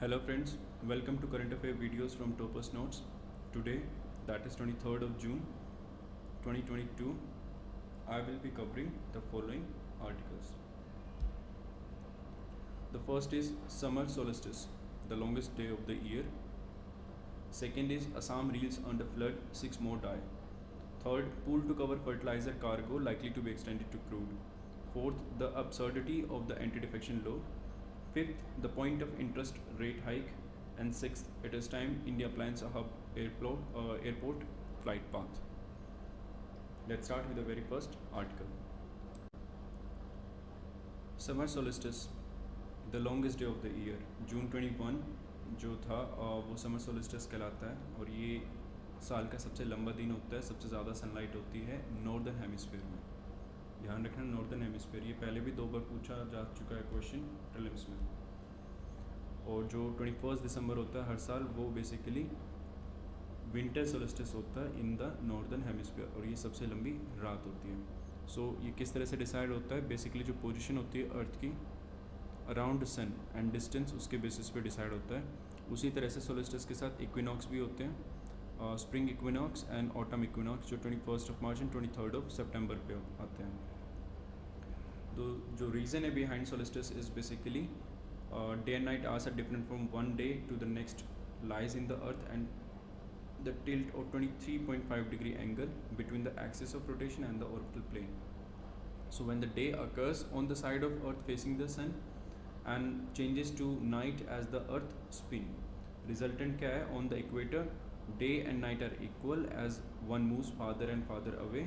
Hello friends, welcome to current affair videos from Topus Notes. Today, that is 23rd of June 2022, I will be covering the following articles. The first is summer solstice, the longest day of the year. Second is Assam reels under flood, 6 more die. Third, pool to cover fertilizer cargo likely to be extended to crude. Fourth, the absurdity of the anti-defection law. Fifth, the point of interest rate hike. And sixth, it is time India plans a hub airport flight path. Let's start with the very first article. Summer solstice, the longest day of the year. June 21 जो था वो summer solstice कहलाता है और ये साल का सबसे लंबा दिन होता है, सबसे ज़्यादा सनलाइट होती है नॉर्दर्न हेमिस्फीयर में. ध्यान रखना नॉर्दर्न हेमिस्फीयर, ये पहले भी 2 बार पूछा जा चुका है क्वेश्चन प्रीलिम्स में. और जो 21 दिसंबर होता है हर साल वो बेसिकली विंटर सोलिस्टिस होता है इन द नॉर्दर्न हेमिस्फीयर और ये सबसे लंबी रात होती है. सो ये किस तरह से डिसाइड होता है, बेसिकली जो पोजीशन होती है अर्थ की अराउंड सन एंड डिस्टेंस उसके बेसिस पे डिसाइड होता है. उसी तरह से सोलिस्टिस के साथ इक्विनॉक्स भी होते हैं, spring equinox and autumn equinox जो 21 ऑफ मार्च एंड 23 सितंबर पे आते हैं. तो जो रीज़न है behind solstice is basically day and night hours are different from one day to the next lies in the earth and the tilt of 23.5 degree angle between the axis of rotation and the orbital plane. So when the day occurs on the side of earth facing the sun and changes to night as the earth spin, resultant क्या है, on the equator day and night are equal as one moves farther and farther away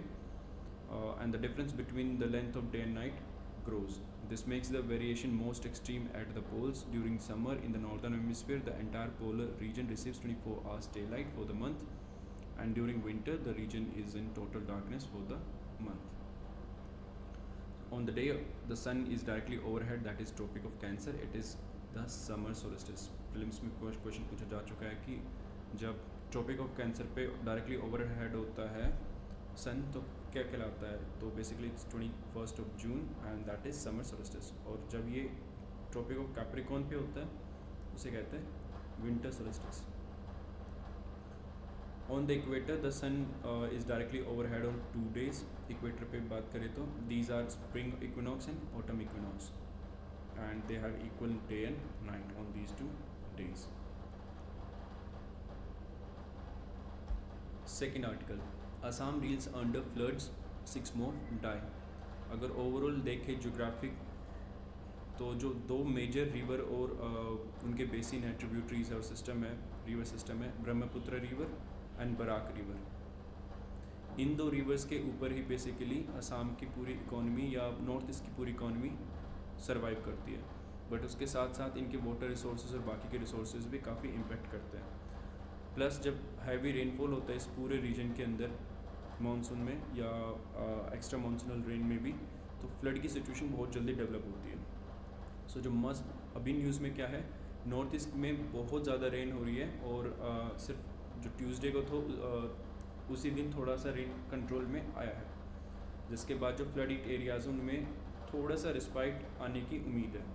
and the difference between the length of day and night grows. This makes the variation most extreme at the poles. During summer in the northern hemisphere, the entire polar region receives 24 hours daylight for the month, and during winter, the region is in total darkness for the month. On the day the sun is directly overhead, that is Tropic of Cancer, it is the summer solstice. Prelims में question पूछा जा चुका है कि जब Tropic of Cancer पे directly overhead होता है सन तो क्या कहलाता है, तो basically it's 21 of June and that is summer solstice. और जब ये ट्रॉपिक ऑफ कैप्रिकॉर्न पे होता है उसे कहते हैं winter solstice. On the equator the sun is directly overhead on 2 days. Equator पे बात करें तो these are spring equinox and autumn equinox and they have equal day and night on these 2 days. Second article, Assam reels under floods 6 more die. अगर overall देखें geographic तो जो 2 major river और उनके बेसिन है, ट्रिब्यूटरीज और सिस्टम है, river system है, Brahmaputra river and Barak river. इन 2 रिवर्स के ऊपर ही बेसिकली असम की पूरी इकोनॉमी या नॉर्थ ईस्ट की पूरी इकोनॉमी सर्वाइव करती है. बट उसके साथ साथ इनके वाटर रिसोर्सेज और बाकी के रिसोर्सेज भी काफ़ी इम्पेक्ट करते हैं. प्लस जब हैवी रेनफॉल होता है इस पूरे रीजन के अंदर मानसून में या एक्स्ट्रा मानसूनल रेन में भी, तो फ्लड की सिचुएशन बहुत जल्दी डेवलप होती है. सो जो मस्ट अभी न्यूज़ में क्या है, नॉर्थ ईस्ट में बहुत ज़्यादा रेन हो रही है और सिर्फ जो ट्यूसडे को तो उसी दिन थोड़ा सा रेन कंट्रोल में आया है, जिसके बाद जो फ्लड एरियाज उनमें थोड़ा सा रिस्पाइट आने की उम्मीद है.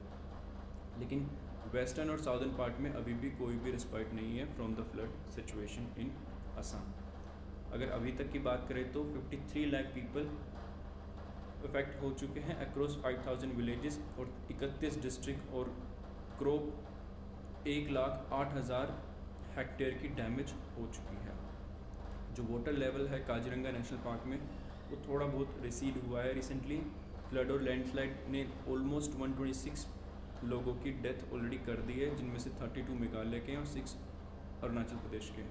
लेकिन वेस्टर्न और साउदर्न पार्ट में अभी भी कोई भी रिस्पाइट नहीं है from the flood situation in Assam. अगर अभी तक की बात करें तो 53 लाख पीपल इफेक्ट हो चुके हैं अक्रॉस 5000 विलेजेस और 31 डिस्ट्रिक्ट और क्रॉप 1,08,000 हेक्टेयर की डैमेज हो चुकी है. जो वाटर लेवल है काजीरंगा नेशनल पार्क में वो थोड़ा बहुत रिसीड हुआ है रिसेंटली. फ्लड और लैंडस्लाइड ने ऑलमोस्ट 126 लोगों की डेथ ऑलरेडी कर दी है, जिनमें से 32 मेघालय के और 6 अरुणाचल प्रदेश के.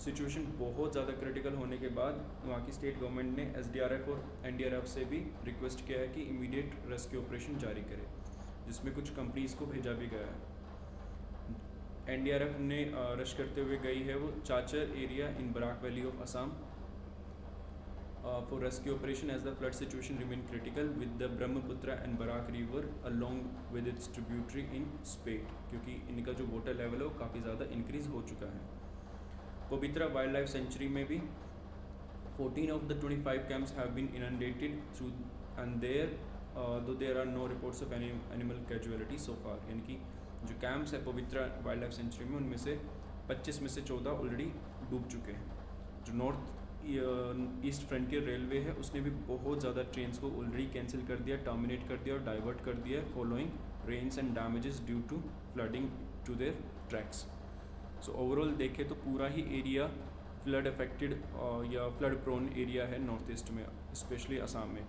सिचुएशन बहुत ज़्यादा क्रिटिकल होने के बाद वहाँ की स्टेट गवर्नमेंट ने SDRF और NDRF से भी रिक्वेस्ट किया है कि इमीडिएट रेस्क्यू ऑपरेशन जारी करे, जिसमें कुछ कंपनीज़ को भेजा भी गया है. NDRF ने रश करते हुए गई है वो Cachar area in Barak valley of Assam for rescue operation as the flood situation remain critical with the Brahmaputra and Barak river along with its tributary in spate, क्योंकि इनका जो वाटर लेवल है वो काफ़ी ज़्यादा इंक्रीज़ हो चुका है. पवित्रा वाइल्ड लाइफ सेंचुरी में भी 14 of the 25 camps have been inundated through and there though there are no reports of any animal casualty so far. यानी कि जो कैंप्स है पवित्रा वाइल्ड लाइफ सेंचुरी में, उनमें से 25 में से 14 ऑलरेडी डूब चुके हैं। जो नॉर्थ ईस्ट फ्रंटियर रेलवे है उसने भी बहुत ज़्यादा ट्रेन्स को ऑलरेडी कैंसिल कर दिया, टर्मिनेट कर दिया और डाइवर्ट कर दिया following rains and damages due to flooding to their tracks. So overall देखें तो पूरा ही एरिया फ्लड अफेक्टेड या फ्लड प्रोन एरिया है नॉर्थ ईस्ट में, स्पेशली असम में।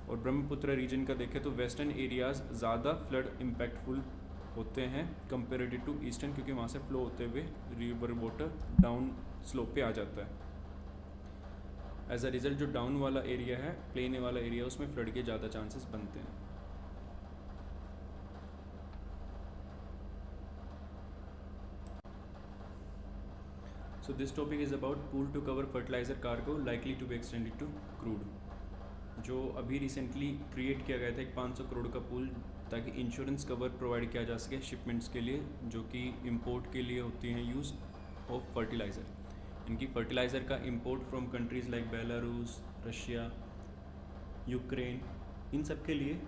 और ब्रह्मपुत्र रीजन का देखें तो वेस्टर्न एरियाज़ ज़्यादा फ्लड इम्पैक्टफुल होते हैं कंपेरेटिव टू ईस्टर्न, क्योंकि वहाँ से फ्लो होते हुए रिवर वाटर डाउन स्लोप पे आ जाता है। एज अ रिजल्ट जो डाउन वाला एरिया है, प्लेन वाला एरिया, उसमें फ्लड के ज़्यादा चांसेस बनते हैं। So this topic is about pool to cover fertilizer cargo likely to be extended to crude, जो अभी रिसेंटली क्रिएट किया गया था एक 500 करोड़ का पूल, ताकि इंश्योरेंस कवर प्रोवाइड किया जा सके शिपमेंट्स के लिए जो कि इंपोर्ट के लिए होती हैं यूज़ ऑफ फर्टिलाइज़र। इनकी फर्टिलाइज़र का import from countries like Belarus, Russia, Ukraine, इन सब के लिए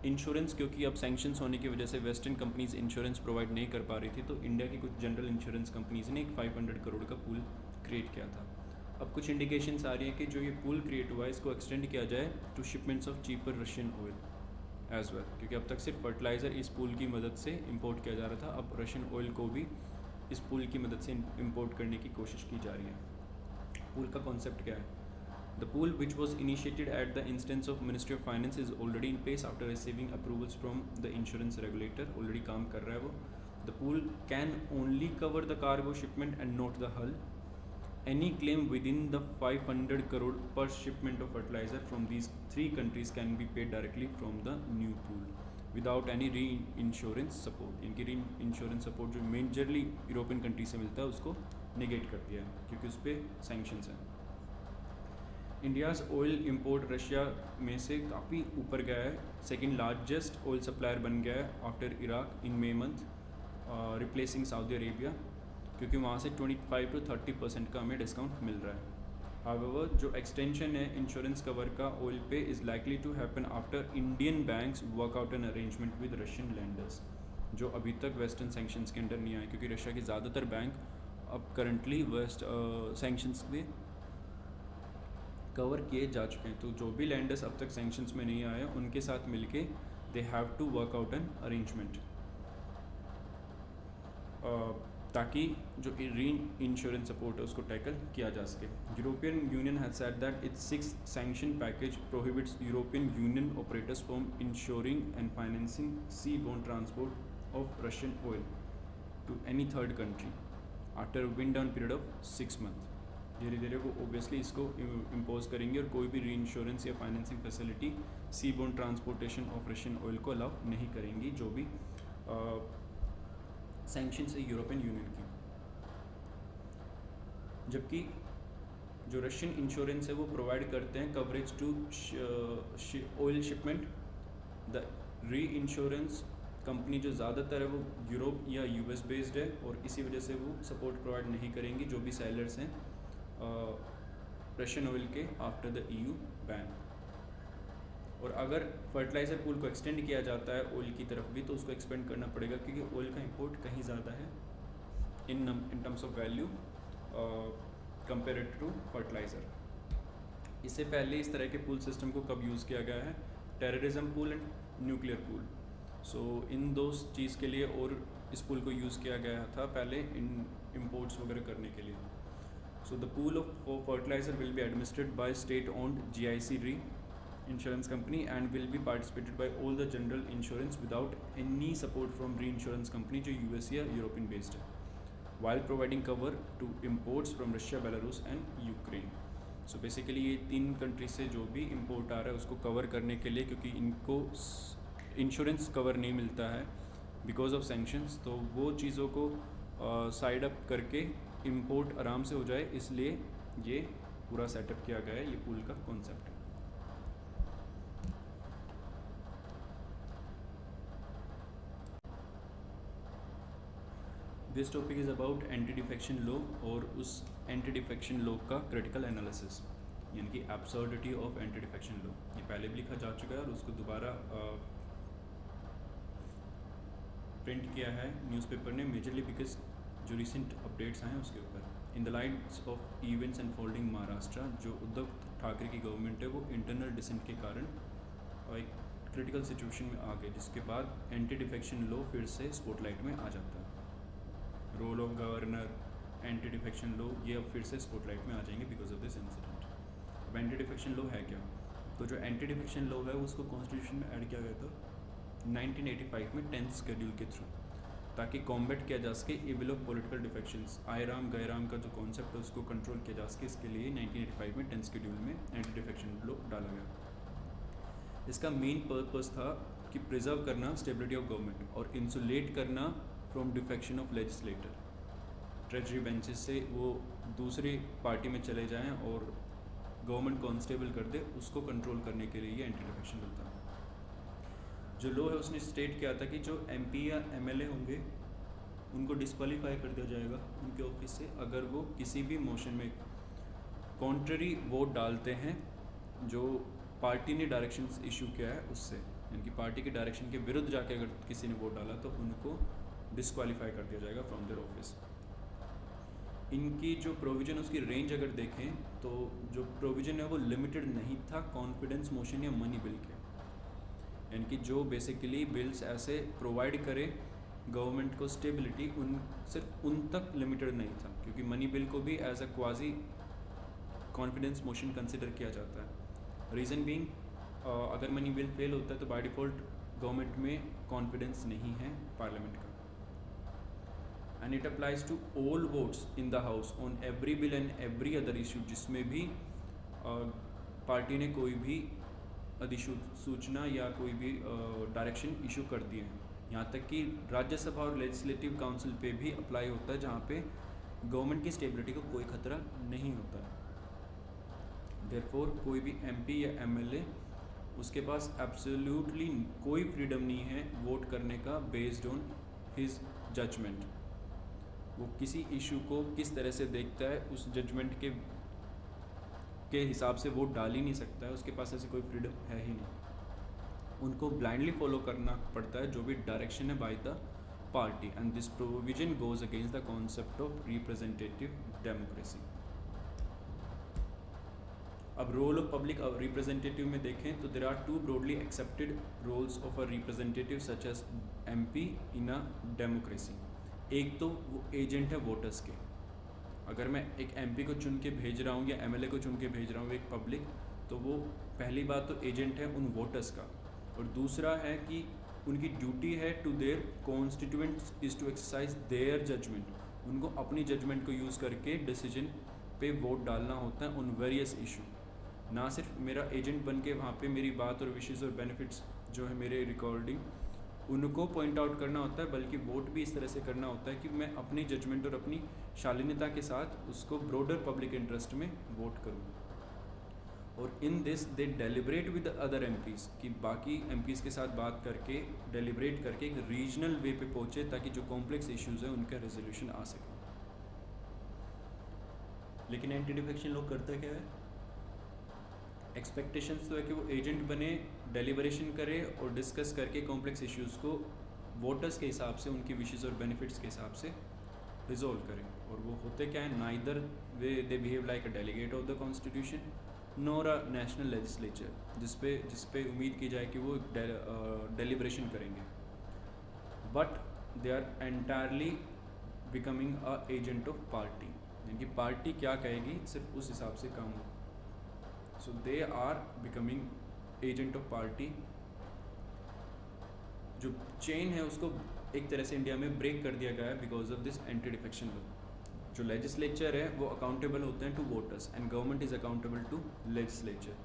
इंश्योरेंस, क्योंकि अब सैंक्शंस होने की वजह से वेस्टर्न कंपनीज इंश्योरेंस प्रोवाइड नहीं कर पा रही थी, तो इंडिया की कुछ जनरल इंश्योरेंस कंपनीज ने एक 500 करोड़ का पूल क्रिएट किया था। अब कुछ इंडिकेशंस आ रही हैं कि जो ये पूल क्रिएट हुआ है इसको एक्सटेंड किया जाए to shipments of cheaper Russian oil as well, क्योंकि अब तक सिर्फ फर्टिलाइज़र इस पूल की मदद से इंपोर्ट किया जा रहा था, अब रशियन ऑयल को भी इस पूल की मदद से इंपोर्ट करने की कोशिश की जा रही है। पूल का कॉन्सेप्ट क्या है? The pool, which was initiated at the instance of Ministry of Finance, is already in place after receiving approvals from the insurance regulator. Already काम कर रहा है वो। The pool can only cover the cargo shipment and not the hull. Any claim within the 500 crore per shipment of fertilizer from these three countries can be paid directly from the new pool without any reinsurance support. इनकी reinsurance support जो majorly European country से मिलता है उसको negate कर दिया है क्योंकि उस पर सैंक्शंस हैं। इंडियाज़ ऑयल इंपोर्ट रशिया में से काफ़ी ऊपर गया है, सेकंड लार्जेस्ट ऑयल सप्लायर बन गया है आफ्टर इराक इन May month, replacing Saudi Arabia, क्योंकि वहाँ से 25 to 30% का हमें डिस्काउंट मिल रहा है। हाउएवर जो एक्सटेंशन है इंश्योरेंस कवर का ऑयल पे is likely to happen after Indian banks work out an arrangement with Russian lenders, जो अभी तक वेस्टर्न सैंक्शंस के अंडर नहीं आए, क्योंकि रशिया के ज़्यादातर बैंक अब करंटली वेस्ट सैंक्शंस में कवर किए जा चुके हैं। तो जो भी लैंडर्स अब तक सैंक्शंस में नहीं आए उनके साथ मिलके they have to work out an arrangement, ताकि जो री इंश्योरेंस सपोर्ट है उसको टैकल किया जा सके। European Union has said that its 6th sanction package prohibits European Union operators from insuring and financing sea borne transport of Russian oil to any third country after wind down period of 6 month. धीरे धीरे वो obviously इसको impose करेंगे और कोई भी reinsurance या financing facility sea borne transportation of Russian oil को अलाउ नहीं करेंगी, जो भी सैंक्शंस है यूरोपियन यूनियन की। जबकि जो रशियन इंश्योरेंस है वो प्रोवाइड करते हैं coverage to oil shipment. The reinsurance company जो ज़्यादातर है वो यूरोप या यूएस बेस्ड है और इसी वजह से वो सपोर्ट प्रोवाइड नहीं करेंगी जो भी सेलर्स हैं रशियन ऑयल के आफ्टर द EU बैन। और अगर फर्टिलाइज़र पूल को एक्सटेंड किया जाता है ऑयल की तरफ भी तो उसको एक्सपेंड करना पड़ेगा, क्योंकि ऑयल का इंपोर्ट कहीं ज़्यादा है in terms of value compared to fertilizer. इससे पहले इस तरह के पूल सिस्टम को कब यूज़ किया गया है? Terrorism pool and nuclear pool. So इन दो चीज़ के लिए और इस पूल को यूज़ किया गया था पहले इन इम्पोर्ट्स वगैरह करने के लिए। So the pool for fertilizer will be administered by state-owned GIC Re insurance company and will be participated by all the general insurance without any support from reinsurance company जो US या European based है, while providing cover to imports from Russia, Belarus and Ukraine. So basically ये 3 country से जो भी import आ रहा है उसको कवर करने के लिए, क्योंकि इनको इंश्योरेंस कवर नहीं मिलता है बिकॉज ऑफ सैंक्शंस, तो वो चीज़ों को साइड अप करके इंपोर्ट आराम से हो जाए, इसलिए ये पूरा सेटअप किया गया है, ये पूल का कॉन्सेप्ट है। This topic is about anti defection law और उस एंटी डिफेक्शन लॉ का क्रिटिकल एनालिसिस, यानी कि absurdity of anti defection law. ये पहले भी लिखा जा चुका है और उसको दोबारा प्रिंट किया है न्यूज़पेपर ने मेजरली बिकॉज जो रिसेंट अपडेट्स आए हैं उसके ऊपर। In the lights off events unfolding Maharashtra, जो उद्धव ठाकरे की गवर्नमेंट है वो इंटरनल डिसेंट के कारण एक क्रिटिकल सिचुएशन में आ गए, जिसके बाद एंटी डिफेक्शन लॉ फिर से स्पॉटलाइट में आ जाता है। Role of governor, anti defection law, ये अब फिर से स्पॉटलाइट में आ जाएंगे बिकॉज ऑफ दिस इंसिडेंट। अब एंटी डिफेक्शन लॉ है क्या? तो जो एंटी डिफेक्शन लॉ है उसको कॉन्स्टिट्यूशन में ऐड किया गया था 1985 में 10th शेड्यूल के थ्रू, ताकि कॉम्बैट किया जा सके इविल ऑफ पॉलिटिकल डिफेक्शंस। आय राम गय राम का जो कॉन्सेप्ट है उसको कंट्रोल किया जा सके, इसके लिए 1985 में 10th शेड्यूल में एंटी डिफेक्शन लॉ डाला गया। इसका मेन पर्पस था कि प्रिजर्व करना स्टेबिलिटी ऑफ गवर्नमेंट और इंसुलेट करना from defection of legislator. Treasury benches से वो दूसरी पार्टी में चले जाएं और गवर्नमेंट को अनस्टेबल कर दे, उसको कंट्रोल करने के लिए ये एंटी डिफेक्शन लॉ था। जो लॉ है उसने स्टेट किया था कि जो MP या MLA होंगे उनको डिस्क्वालीफाई कर दिया जाएगा उनके ऑफिस से अगर वो किसी भी मोशन में कॉन्ट्ररी वोट डालते हैं जो पार्टी ने डायरेक्शंस इशू किया है उससे, यानी कि पार्टी के डायरेक्शन के विरुद्ध जाके अगर किसी ने वोट डाला तो उनको डिस्क्वालीफाई कर दिया जाएगा फ्रॉम देयर ऑफिस। इनकी जो प्रोविज़न उसकी रेंज अगर देखें तो जो प्रोविज़न है वो लिमिटेड नहीं था कॉन्फिडेंस मोशन या मनी बिल के, यानी कि जो बेसिकली बिल्स ऐसे प्रोवाइड करे गवर्नमेंट को स्टेबिलिटी, सिर्फ उन तक लिमिटेड नहीं था, क्योंकि मनी बिल को भी as a quasi confidence motion consider किया जाता है। रीज़न बीइंग अगर मनी बिल फेल होता है तो बाय डिफ़ॉल्ट गवर्नमेंट में कॉन्फिडेंस नहीं है पार्लियामेंट का। And it applies to all votes in the house on every bill and every other issue, जिसमें भी पार्टी ने कोई भी अधिसूचना या कोई भी डायरेक्शन इशू कर दिए हैं। यहाँ तक कि राज्यसभा और लेजिस्लेटिव काउंसिल पे भी अप्लाई होता है, जहाँ पे गवर्नमेंट की स्टेबिलिटी को कोई खतरा नहीं होता है। देयरफॉर कोई भी MP या MLA उसके पास एब्सोल्युटली कोई फ्रीडम नहीं है वोट करने का बेस्ड ऑन हिज जजमेंट। वो किसी इशू को किस तरह से देखता है उस जजमेंट के हिसाब से वोट डाल ही नहीं सकता है, उसके पास ऐसी कोई फ्रीडम है ही नहीं। उनको ब्लाइंडली फॉलो करना पड़ता है जो भी डायरेक्शन है by the party, and this provision goes against the concept of representative democracy. अब रोल ऑफ पब्लिक रिप्रेजेंटेटिव में देखें तो there are two broadly accepted roles of a representative such as MP in a democracy. एक तो वो agent है voters के, अगर मैं एक MP को चुन के भेज रहा हूँ या MLA को चुन के भेज रहा हूँ एक पब्लिक, तो वो पहली बात तो एजेंट है उन वोटर्स का, और दूसरा है कि उनकी ड्यूटी है to their constituents is to exercise their judgement. उनको अपनी जजमेंट को यूज़ करके डिसीजन पे वोट डालना होता है ऑन वेरियस इशू। ना सिर्फ मेरा एजेंट बन के वहाँ पे मेरी बात और विशेज़ और बेनिफिट्स जो है मेरे रिकॉर्डिंग उनको पॉइंट आउट करना होता है, बल्कि वोट भी इस तरह से करना होता है कि मैं अपनी जजमेंट और अपनी शालीनता के साथ उसको ब्रॉडर पब्लिक इंटरेस्ट में वोट करूँ। और in this they deliberate with other MPs, कि बाकी MPs के साथ बात करके डेलिब्रेट करके एक रीजनल वे पे पहुँचे ताकि जो कॉम्प्लेक्स इश्यूज़ हैं उनका रेजोल्यूशन आ सके। लेकिन एंटी डिफेक्शन लोग करता क्या है, एक्सपेक्टेशंस तो है कि वो एजेंट बने, डेलिब्रेशन करे और डिस्कस करके कॉम्प्लेक्स इश्यूज़ को वोटर्स के हिसाब से उनकी विशेज़ और बेनिफिट्स के हिसाब से रिजोल्व करें। और वो होते क्या है, neither way they behave like a delegate of the constitution nor a national legislature, जिस पे उम्मीद की जाए कि वो डेलिब्रेशन करेंगे, but they are entirely becoming a agent of party, यानी कि पार्टी क्या कहेगी सिर्फ उस हिसाब से काम हो। So they are becoming agent of party. जो चेन है उसको एक तरह से इंडिया में ब्रेक कर दिया गया है because of this anti defection law. जो लेजिस्लेचर है वो अकाउंटेबल होते हैं to voters and government is accountable to legislature.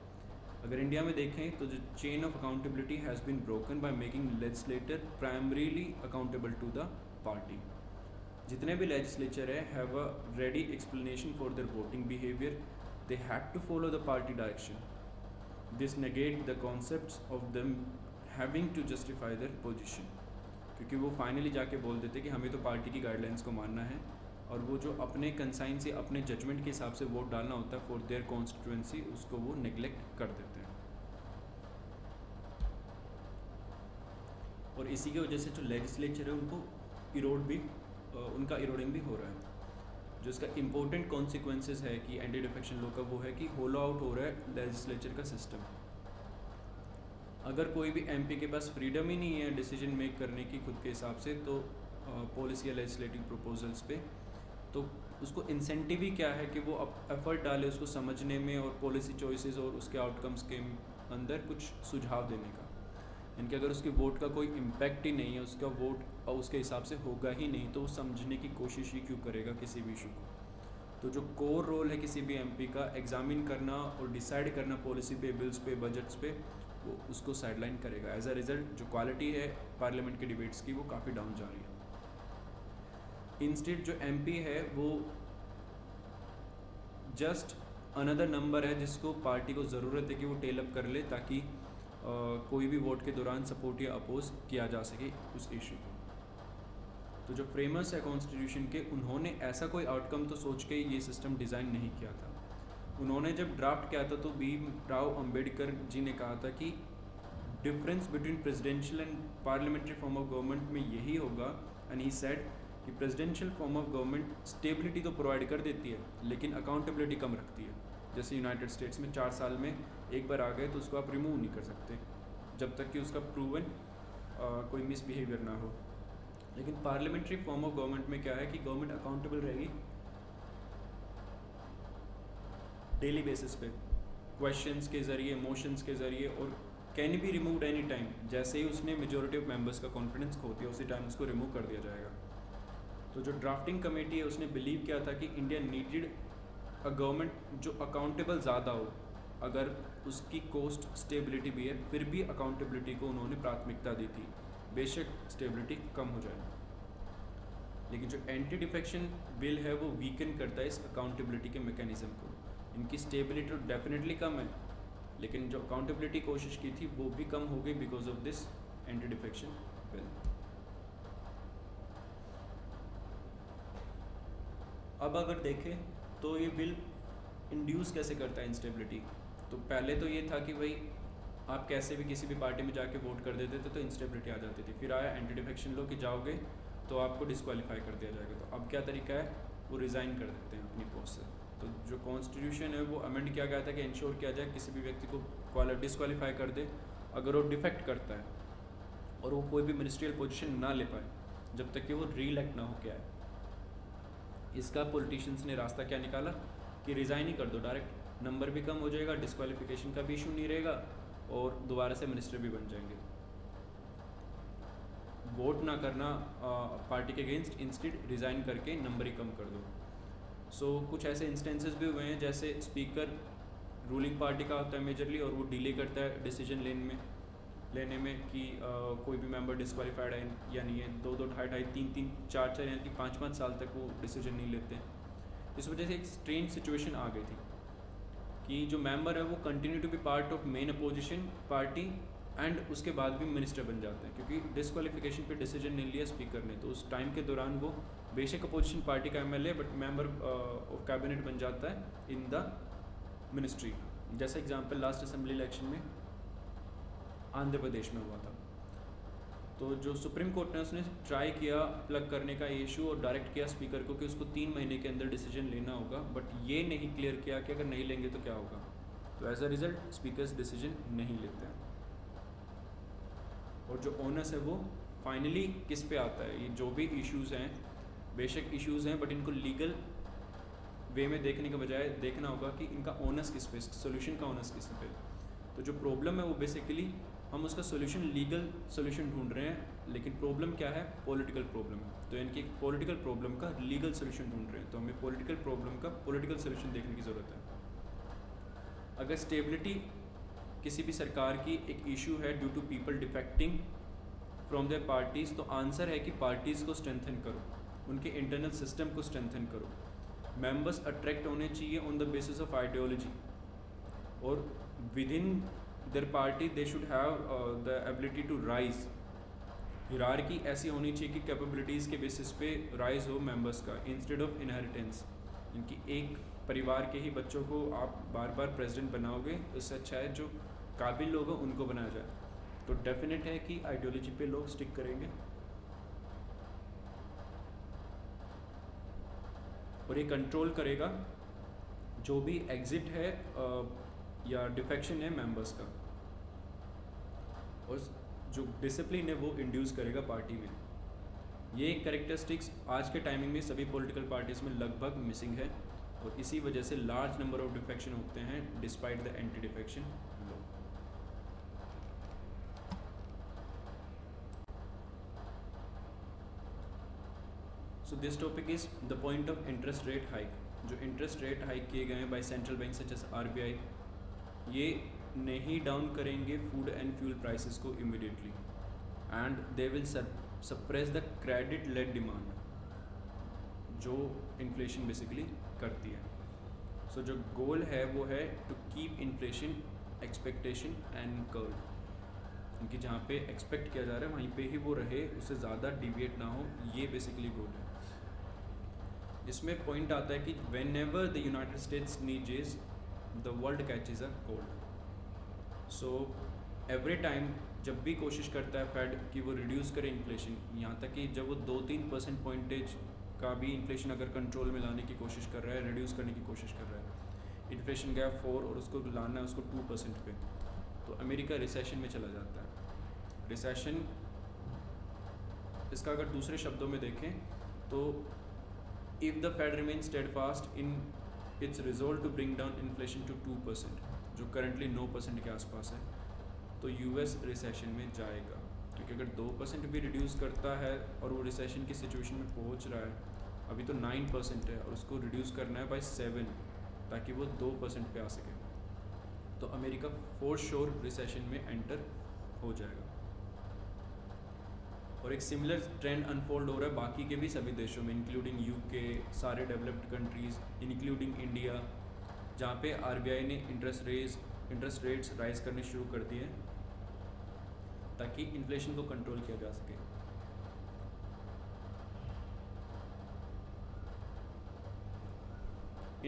अगर इंडिया में देखें तो जो chain of accountability has been broken by making legislator primarily accountable to the party. जितने भी लेजिस्लेचर है have a ready explanation for their voting behaviour, they had to follow the party direction. This negate the concepts of them having to justify their position, क्योंकि वो finally जाके बोल देते कि हमें तो पार्टी की गाइडलाइंस को मानना है, और वो जो अपने कंसाइन से अपने जजमेंट के हिसाब से वोट डालना होता है फॉर देयर कॉन्स्टिट्यूएंसी, उसको वो नेग्लेक्ट कर देते हैं। और इसी की वजह से जो लेजिस्लेचर है उनको उनका इरोडिंग भी हो रहा है। जो इसका इम्पोर्टेंट कॉन्सिक्वेंसेस है कि एंटी डिफेक्शन लॉ का वो है कि होलो आउट हो रहा है लेजिस्लेचर का सिस्टम। अगर कोई भी एमपी के पास फ्रीडम ही नहीं है डिसीजन मेक करने की खुद के हिसाब से, तो पॉलिसी या लेजिस्लेटिव प्रपोजल्स पे, तो उसको इंसेंटिव ही क्या है कि वो एफर्ट डाले उसको समझने में और पॉलिसी चॉइसेस और उसके आउटकम्स के अंदर कुछ सुझाव देने का। इनके अगर उसके वोट का कोई इम्पैक्ट ही नहीं है, उसका वोट उसके हिसाब से होगा ही नहीं, तो वो समझने की कोशिश ही क्यों करेगा किसी भी इशू को। तो जो कोर रोल है किसी भी एमपी का एग्जामिन करना और डिसाइड करना पॉलिसी पे, बिल्स पे, बजट्स पे, वो उसको साइडलाइन करेगा। एज अ रिजल्ट जो क्वालिटी है पार्लियामेंट के डिबेट्स की वो काफ़ी डाउन जा रही है। इंस्टेड जो एमपी है वो जस्ट अनदर नंबर है जिसको पार्टी को ज़रूरत है कि वो टेल अप कर ले, ताकि कोई भी वोट के दौरान सपोर्ट या अपोज किया जा सके उस इशू को। तो जो फ्रेमर्स है कॉन्स्टिट्यूशन के, उन्होंने ऐसा कोई आउटकम तो सोच के ये सिस्टम डिज़ाइन नहीं किया था। उन्होंने जब ड्राफ्ट किया था तो भीम राव अम्बेडकर जी ने कहा था कि difference between presidential and parliamentary form of government में यही होगा, एंड ही सेड कि presidential form of government stability तो प्रोवाइड कर देती है लेकिन अकाउंटेबिलिटी कम रखती है। जैसे यूनाइटेड स्टेट्स में 4 साल में एक बार आ गए तो उसको आप रिमूव नहीं कर सकते जब तक कि उसका प्रूवन कोई मिसबिहेवियर ना हो। लेकिन पार्लियामेंट्री फॉर्म ऑफ गवर्नमेंट में क्या है कि गवर्नमेंट अकाउंटेबल रहेगी डेली बेसिस पे, क्वेश्चंस के ज़रिए, मोशंस के ज़रिए, और can be removed any time. जैसे ही उसने मेजॉरिटी ऑफ मेंबर्स का कॉन्फिडेंस खो दिया उसी टाइम उसको रिमूव कर दिया जाएगा। तो जो ड्राफ्टिंग कमेटी है उसने बिलीव किया था कि इंडिया नीडेड अ गवर्नमेंट जो अकाउंटेबल ज़्यादा हो। अगर उसकी कोस्ट स्टेबिलिटी भी है फिर भी अकाउंटेबिलिटी को उन्होंने प्राथमिकता दी थी, बेशक स्टेबिलिटी कम हो जाए। लेकिन जो एंटी डिफेक्शन बिल है वो वीकन करता है इस अकाउंटेबिलिटी के मैकेनिज्म को। इनकी स्टेबिलिटी तो डेफिनेटली कम है, लेकिन जो अकाउंटेबिलिटी कोशिश की थी वो भी कम हो गई because of this anti defection bill. अब अगर देखें तो ये बिल इंड्यूस कैसे करता है इंस्टेबिलिटी। तो पहले तो ये था कि भाई आप कैसे भी किसी भी पार्टी में जाके वोट कर देते थे तो इंस्टेबिलिटी आ जाती थी। फिर आया एंटी डिफेक्शन लॉ कि जाओगे तो आपको डिस्क्वालीफाई कर दिया जाएगा। तो अब क्या तरीका है, वो रिज़ाइन कर देते हैं अपनी पोस्ट से। तो जो कॉन्स्टिट्यूशन है वो अमेंड किया गया था कि इंश्योर किया जाए किसी भी व्यक्ति को डिस्क्वालीफाई कर दे अगर वो डिफेक्ट करता है और वो कोई भी मिनिस्ट्रियल पोजीशन ना ले पाए जब तक कि वो री इलेक्ट ना हो के आए। इसका पॉलिटिशियंस ने रास्ता क्या निकाला कि रिज़ाइन ही कर दो, डायरेक्ट नंबर भी कम हो जाएगा, डिस्क्वालिफिकेशन का भी इशू नहीं रहेगा और दोबारा से मिनिस्टर भी बन जाएंगे। वोट ना करना पार्टी के अगेंस्ट, इंस्टेड रिज़ाइन करके नंबर ही कम कर दो। सो कुछ ऐसे इंस्टेंसेस भी हुए हैं जैसे स्पीकर रूलिंग पार्टी का होता है मेजरली और वो डिले करता है डिसीजन लेने में कि कोई भी मेंबर डिस्क्वालीफाइड है या नहीं है। 2-2, 2.5, 3-3, 4-4 यानी कि 5-5 साल तक वो डिसीजन नहीं लेते। इस वजह से एक स्ट्रेंज सिचुएशन आ गई थी कि जो मेंबर है वो continue to be part of main opposition party and उसके बाद भी मिनिस्टर बन जाते हैं, क्योंकि डिस्क्वालिफिकेशन पे डिसीजन नहीं लिया स्पीकर ने। तो उस टाइम के दौरान वो बेशक अपोजिशन पार्टी का MLA but member of cabinet बन जाता है इन द मिनिस्ट्री। जैसे एग्जांपल लास्ट असेंबली इलेक्शन में आंध्र प्रदेश में हुआ था। तो जो सुप्रीम कोर्ट ने उसने ट्राई किया प्लग करने का इशू और डायरेक्ट किया स्पीकर को कि उसको 3 महीने के अंदर डिसीजन लेना होगा, बट ये नहीं क्लियर किया कि अगर नहीं लेंगे तो क्या होगा। तो as a result speaker's decision नहीं लेते हैं और जो ओनस है वो फाइनली किस पे आता है। ये जो भी इश्यूज़ हैं बेशक इश्यूज़ हैं बट इनको लीगल वे में देखने के बजाय देखना होगा कि इनका ओनस किस पे, सोल्यूशन का ओनस किस पे। तो जो प्रॉब्लम है वो बेसिकली हम उसका सोल्यूशन लीगल सोल्यूशन ढूंढ रहे हैं, लेकिन प्रॉब्लम क्या है, पॉलिटिकल प्रॉब्लम है। तो इनकी पॉलिटिकल प्रॉब्लम का लीगल सोल्यूशन ढूंढ रहे हैं, तो हमें पॉलिटिकल प्रॉब्लम का पॉलिटिकल सोल्यूशन देखने की ज़रूरत है। अगर स्टेबिलिटी किसी भी सरकार की एक इशू है due to people defecting from their parties, तो आंसर है कि पार्टीज़ को स्ट्रेंथन करो, उनके इंटरनल सिस्टम को स्ट्रेंथन करो। मेंबर्स अट्रैक्ट होने चाहिए on the basis of ideology और within their party they should have the ability to rise. Hierarchy ऐसी होनी चाहिए कि कैपेबिलिटीज़ के बेसिस पे राइज हो मेंबर्स का इंस्टेड ऑफ इनहेरिटेंस। इनकी एक परिवार के ही बच्चों को आप बार बार प्रेसिडेंट बनाओगे, उससे अच्छा है जो काबिल लोग हैं उनको बनाया जाए। तो डेफिनेट है कि आइडियोलॉजी पे लोग स्टिक करेंगे और ये कंट्रोल करेगा जो भी एग्जिट है या डिफेक्शन है मेंबर्स का, और जो डिसिप्लिन है वो इंड्यूस करेगा पार्टी में। ये कैरेक्टरिस्टिक्स आज के टाइमिंग में सभी पॉलिटिकल पार्टीज में लगभग मिसिंग है, और इसी वजह से लार्ज नंबर ऑफ डिफेक्शन होते हैं despite the anti defection law. So this topic is the point of interest rate hike. जो इंटरेस्ट रेट हाइक किए गए हैं by central bank such as RBI, ये नहीं डाउन करेंगे फूड एंड फ्यूल प्राइसेस को immediately, and they will suppress the credit led demand जो inflation basically करती है। सो जो गोल है वो है to keep inflation expectation and curb, क्योंकि जहाँ पे एक्सपेक्ट किया जा रहा है वहीं पे ही वो रहे, उससे ज़्यादा डिविएट ना हो, ये बेसिकली गोल है। जिसमें पॉइंट आता है कि when ever the United states नीजेस the world catches a cold. So every time जब भी कोशिश करता है फेड कि वो रिड्यूस करे इन्फ्लेशन, यहाँ तक कि जब वो 2-3% पॉइंटेज का भी इन्फ्लेशन अगर कंट्रोल में लाने की कोशिश कर रहा है, रिड्यूस करने की कोशिश कर रहा है, इन्फ्लेशन गया 4 और उसको लाना है उसको 2% पे, तो अमेरिका रिसेशन में चला जाता है। रिसेशन, इसका अगर दूसरे शब्दों में देखें तो if the Fed remain steadfast in its resolve to bring down inflation to 2%, जो करंटली 9% के आसपास है, तो यूएस रिसेशन में जाएगा। क्योंकि अगर 2% भी रिड्यूस करता है और वो रिसेशन की सिचुएशन में पहुंच रहा है, अभी तो 9% है और उसको रिड्यूस करना है बाय 7 ताकि वो 2% पे आ सके, तो अमेरिका फॉर श्योर रिसेशन में एंटर हो जाएगा। और एक सिमिलर ट्रेंड अनफोल्ड हो रहा है बाकी के भी सभी देशों में, इंक्लूडिंग यूके, सारे डेवलप्ड कंट्रीज़, इंक्लूडिंग इंडिया, जहाँ पे RBI ने इंटरेस्ट रेट्स राइज करने शुरू कर दिए ताकि इन्फ्लेशन को कंट्रोल किया जा सके।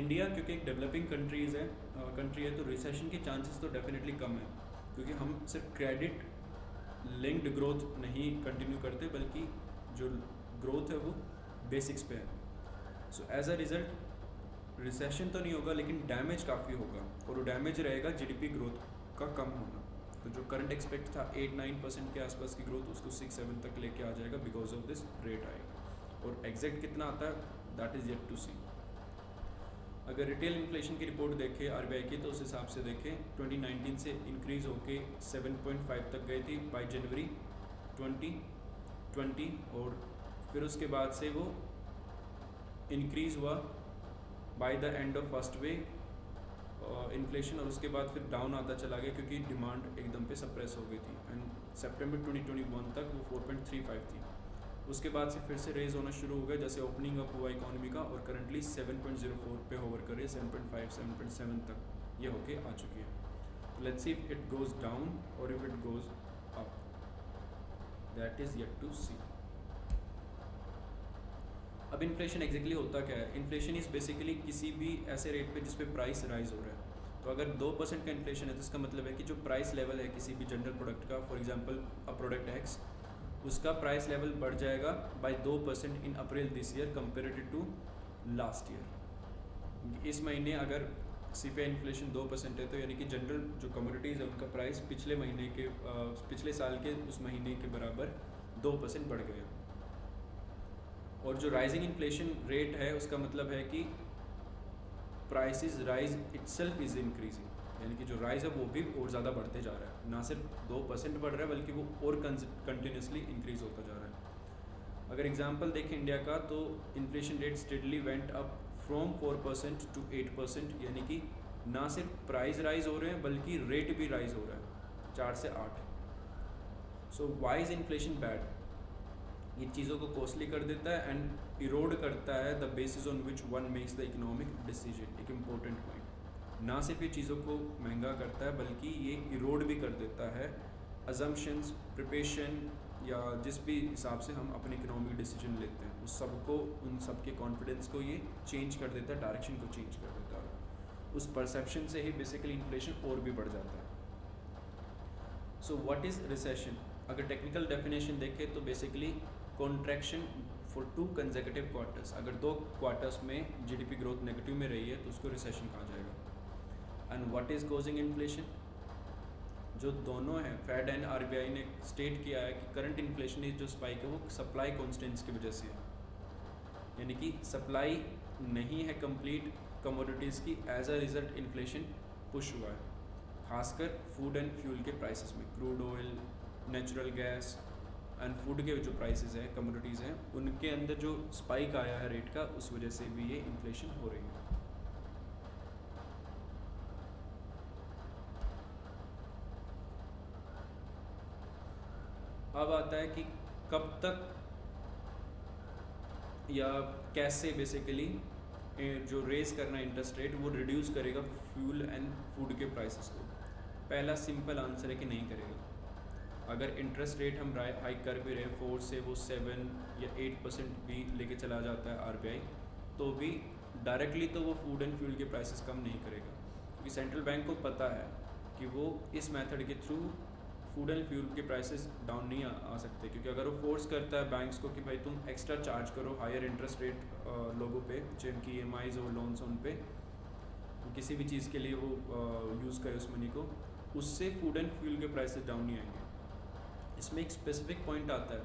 इंडिया क्योंकि एक डेवलपिंग कंट्री है तो रिसेशन के चांसेस तो डेफिनेटली कम है, क्योंकि हम सिर्फ क्रेडिट लिंक्ड ग्रोथ नहीं कंटिन्यू करते, बल्कि जो ग्रोथ है वो बेसिक्स पे है। So as a result recession तो नहीं होगा लेकिन डैमेज काफ़ी होगा, और वो डैमेज रहेगा GDP ग्रोथ का कम होना। तो जो करंट एक्सपेक्ट था 8-9% के आसपास की ग्रोथ, उसको 6-7 तक लेके आ जाएगा because of this rate hike. और एग्जैक्ट कितना आता है दैट इज़ येट टू सी। अगर रिटेल इन्फ्लेशन की रिपोर्ट देखें RBI की, तो उस हिसाब से देखें 2019 से इंक्रीज़ होके 7.5 तक गई थी बाय जनवरी 2020, और फिर उसके बाद से वो इंक्रीज़ हुआ by the end of first wave inflation, और उसके बाद फिर डाउन आता चला गया क्योंकि डिमांड एकदम पे सप्रेस हो गई थी, एंड सितंबर 2021 तक वो 4.35 थी। उसके बाद से फिर से रेज होना शुरू हो गया जैसे ओपनिंग अप हुआ इकोनॉमी का, और करंटली 7.04 पे होवर कर रही है, 7.5 7.7 तक ये होके आ चुकी है। Let's see if it goes down और if it goes up, that is yet to see. अब इन्फ्लेशन एग्जैक्टली होता क्या है? इन्फ्लेशन इज़ बेसिकली किसी भी ऐसे रेट पे जिस पे प्राइस राइज हो रहा है। तो अगर 2% का इन्फ्लेशन है तो इसका मतलब है कि जो प्राइस लेवल है किसी भी जनरल प्रोडक्ट का, for example a product X, उसका प्राइस लेवल बढ़ जाएगा by 2% in April this year comparative to last year. इस महीने अगर CPI इन्फ्लेशन 2% है तो यानी कि जनरल जो कमोडिटीज़ है उनका प्राइस पिछले साल के उस महीने के बराबर 2% बढ़ गया। और जो राइजिंग इन्फ्लेशन रेट है उसका मतलब है कि prices rise itself is increasing, यानी कि जो राइज है वो भी और ज़्यादा बढ़ते जा रहा है, ना सिर्फ 2% बढ़ रहा है बल्कि वो और कंटिन्यूसली इंक्रीज होता जा रहा है। अगर एग्जांपल देखें इंडिया का, तो inflation rate steadily went up from 4% to 8%, यानी कि ना सिर्फ प्राइस राइज हो रहे हैं बल्कि रेट भी राइज हो रहा है 4 से 8। सो वाई इज़ इन्फ्लेशन बैड? ये चीज़ों को कॉस्टली कर देता है एंड इरोड करता है the basis on which one makes the economic decision. एक इम्पोर्टेंट पॉइंट, ना सिर्फ ये चीज़ों को महंगा करता है बल्कि ये इरोड भी कर देता है अजम्पशंस, प्रिपरेशन, या जिस भी हिसाब से हम अपने इकोनॉमिक डिसीजन लेते हैं उस सबको, उन सब के कॉन्फिडेंस को ये चेंज कर देता है, डायरेक्शन को चेंज कर देता है। उस परसेप्शन से ही बेसिकली इन्फ्लेशन और भी बढ़ जाता है। So what is recession? अगर टेक्निकल डेफिनेशन देखें तो basically contraction for 2 consecutive quarters. अगर 2 क्वार्टर्स में जीडीपी ग्रोथ नेगेटिव में रही है तो उसको रिसेशन कहा जाएगा। And what is causing inflation? जो दोनों हैं, फेड एंड आरबीआई ने स्टेट किया है कि करंट इन्फ्लेशन जो स्पाइक है वो सप्लाई कॉन्स्टेंट्स की वजह से है, यानी कि सप्लाई नहीं है कंप्लीट कमोडिटीज़ की, as a result inflation push हुआ है, खासकर फूड एंड फ्यूल के प्राइसेस में। Crude oil, natural gas and food के जो प्राइसेस हैं, कमोडिटीज़ हैं, उनके अंदर जो स्पाइक आया है रेट का, उस वजह से भी ये इन्फ्लेशन हो रही है। अब आता है कि कब तक या कैसे बेसिकली जो रेज करना इंटरेस्ट रेट वो रिड्यूस करेगा फ्यूल एंड फूड के प्राइसेस को। पहला सिंपल आंसर है कि नहीं करेगा। अगर इंटरेस्ट रेट हम हाइक कर भी रहे 4 से वो 7 या 8% भी लेके चला जाता है आरबीआई, तो भी डायरेक्टली तो वो फूड एंड फ्यूल के प्राइसेस कम नहीं करेगा, क्योंकि सेंट्रल बैंक को पता है कि वो इस मेथड के थ्रू फूड एंड फ्यूल के प्राइसेस डाउन नहीं आ सकते। क्योंकि अगर वो फोर्स करता है बैंक्स को कि भाई तुम एक्स्ट्रा चार्ज करो हायर इंटरेस्ट रेट लोगों पे जिनकी EMIs और लोन्स उन पे किसी भी चीज़ के लिए वो यूज़ करे उस मनी को, उससे फूड एंड फ्यूल के प्राइसेस डाउन नहीं आएंगे। इसमें एक स्पेसिफिक पॉइंट आता है।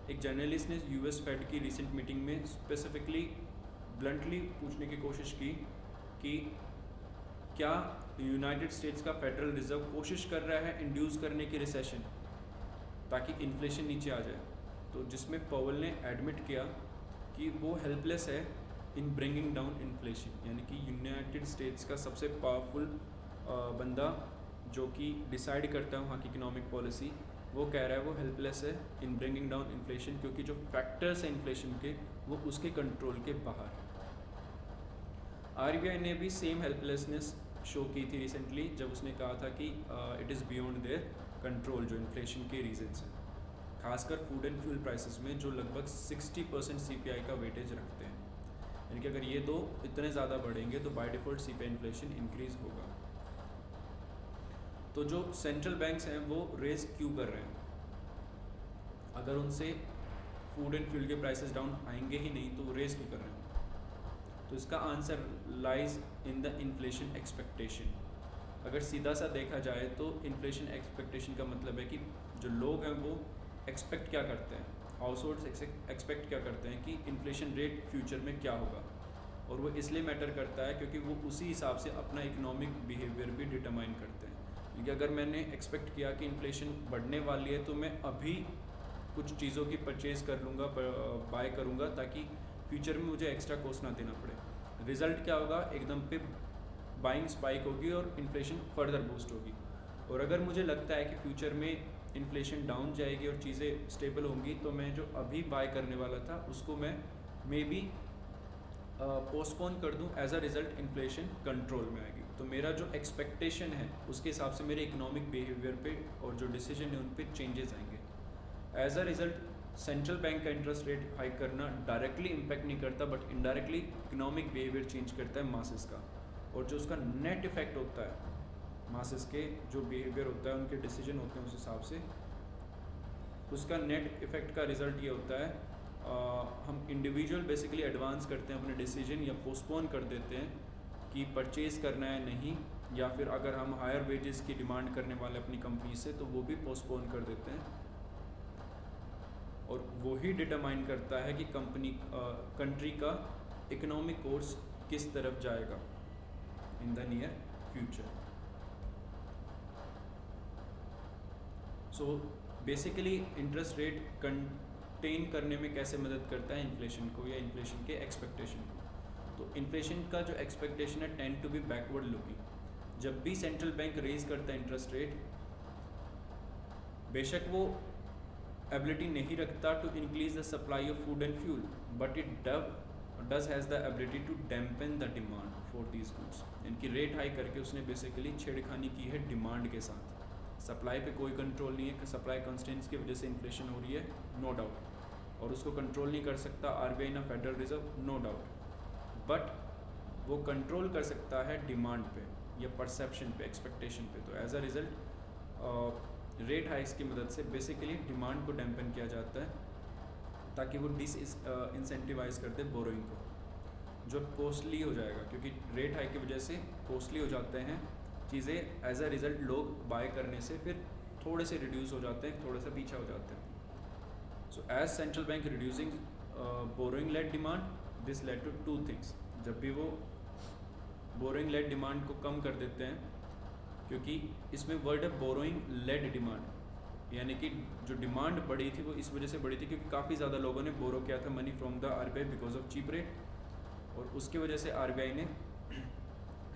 एक जर्नलिस्ट ने US फेड की रिसेंट मीटिंग में स्पेसिफिकली ब्लंटली पूछने की कोशिश की कि क्या यूनाइटेड स्टेट्स का फेडरल रिजर्व कोशिश कर रहा है इंड्यूस करने की रिसेशन ताकि इन्फ्लेशन नीचे आ जाए। तो जिसमें पॉवेल ने एडमिट किया कि वो हेल्पलेस है इन ब्रिंगिंग डाउन इन्फ्लेशन, यानी कि यूनाइटेड स्टेट्स का सबसे पावरफुल बंदा जो कि डिसाइड करता है वहाँ की इकोनॉमिक पॉलिसी, वो कह रहा है वो हेल्पलेस है इन ब्रिंगिंग डाउन इन्फ्लेशन, क्योंकि जो फैक्टर्स हैं इन्फ्लेशन के वो उसके कंट्रोल के बाहर है। आरबीआई ने भी सेम हेल्पलेसनेस शो की थी रिसेंटली, जब उसने कहा था कि it is beyond their control जो इन्फ्लेशन के रीजंस हैं, खासकर फूड एंड फ्यूल प्राइसेस में जो लगभग 60% CPI का वेटेज रखते हैं। यानी कि अगर ये दो इतने ज़्यादा बढ़ेंगे तो by default CPI inflation increase होगा। तो जो सेंट्रल बैंक्स हैं वो रेज क्यों कर रहे हैं? अगर उनसे फूड एंड फ्यूल के प्राइसेस डाउन आएंगे ही नहीं तो वो रेज क्यों कर रहे हैं? तो इसका answer lies in the inflation expectation. अगर सीधा सा देखा जाए तो इन्फ्लेशन एक्सपेक्टेशन का मतलब है कि जो लोग हैं वो एक्सपेक्ट क्या करते हैं, हाउस होल्ड्स एक्सपेक्ट क्या करते हैं कि इन्फ्लेशन रेट फ्यूचर में क्या होगा। और वो इसलिए मैटर करता है क्योंकि वो उसी हिसाब से अपना इकोनॉमिक बिहेवियर भी डिटरमाइन करते हैं। क्योंकि अगर मैंने एक्सपेक्ट किया कि इन्फ्लेशन बढ़ने वाली है तो मैं अभी कुछ चीज़ों की परचेज़ कर लूँगा, बाय करूँगा, ताकि फ्यूचर में मुझे एक्स्ट्रा कॉस्ट ना देना पड़े। रिज़ल्ट क्या होगा? एकदम पे बाइंग स्पाइक होगी और इन्फ्लेशन फर्दर बूस्ट होगी। और अगर मुझे लगता है कि फ्यूचर में इन्फ्लेशन डाउन जाएगी और चीज़ें स्टेबल होंगी तो मैं जो अभी बाय करने वाला था उसको मैं मे बी पोस्टपोन कर दूं, as a result inflation control में आएगी। तो मेरा जो एक्सपेक्टेशन है उसके हिसाब से मेरे इकोनॉमिक बिहेवियर पे और जो डिसीजन है उन पे चेंजेस आएंगे। As a result central bank का इंटरेस्ट रेट हाइक करना डायरेक्टली इम्पैक्ट नहीं करता, but indirectly economic behaviour change करता है मासेस का। और जो उसका नेट इफेक्ट होता है मासेस के जो बिहेवियर होता है, उनके डिसीजन होते हैं उस हिसाब से, उसका नेट इफेक्ट का रिज़ल्ट ये होता है हम इंडिविजुअल बेसिकली एडवांस करते हैं अपने डिसीजन या पोस्टपोन कर देते हैं कि परचेज़ करना है नहीं, या फिर अगर हम हायर वेजेस की डिमांड करने वाले अपनी कंपनी से तो वो भी पोस्टपोन कर देते हैं। और वो ही डिटरमाइन करता है कि कंट्री का इकोनॉमिक कोर्स किस तरफ जाएगा in the near future. So basically interest rate contain करने में कैसे मदद करता है इन्फ्लेशन को या इन्फ्लेशन के एक्सपेक्टेशन को? तो इन्फ्लेशन का जो एक्सपेक्टेशन है tend to be backward looking. जब भी सेंट्रल बैंक रेज करता है इंटरेस्ट रेट, बेशक वो एबिलिटी नहीं रखता to increase the supply of food and fuel, but it does has the ability to dampen the demand for these goods. इनकी rate high करके उसने बेसिकली छेड़खानी की है डिमांड के साथ। सप्लाई पे कोई कंट्रोल नहीं है कि सप्लाई कंस्टेंट्स की वजह से इन्फ्लेशन हो रही है, नो डाउट, और उसको कंट्रोल नहीं कर सकता आरबीआई ना Federal Reserve, no doubt, but वो कंट्रोल कर सकता है डिमांड पे या परसेप्शन पे, एक्सपेक्टेशन पे। तो as a result rate hikes की मदद से बेसिकली डिमांड को डैम्पन किया जाता है ताकि वो इंसेंटिवाइज कर दे बोरोइंग को, जो कॉस्टली हो जाएगा, क्योंकि रेट हाइक की वजह से कॉस्टली हो जाते हैं चीज़ें। एज अ रिज़ल्ट लोग बाय करने से फिर थोड़े से रिड्यूस हो जाते हैं, थोड़ा सा पीछे हो जाते हैं। So as central bank reducing borrowing led demand, this led to two things. जब भी वो बोरोइंग लेड डिमांड को कम कर देते हैं, क्योंकि इसमें वर्ड है बोरोइंग लेड डिमांड, यानी कि जो डिमांड बढ़ी थी वो इस वजह से बढ़ी थी क्योंकि काफ़ी ज़्यादा लोगों ने बोरो किया था money from the RBI because of cheap rate, और उसकी वजह से आरबीआई ने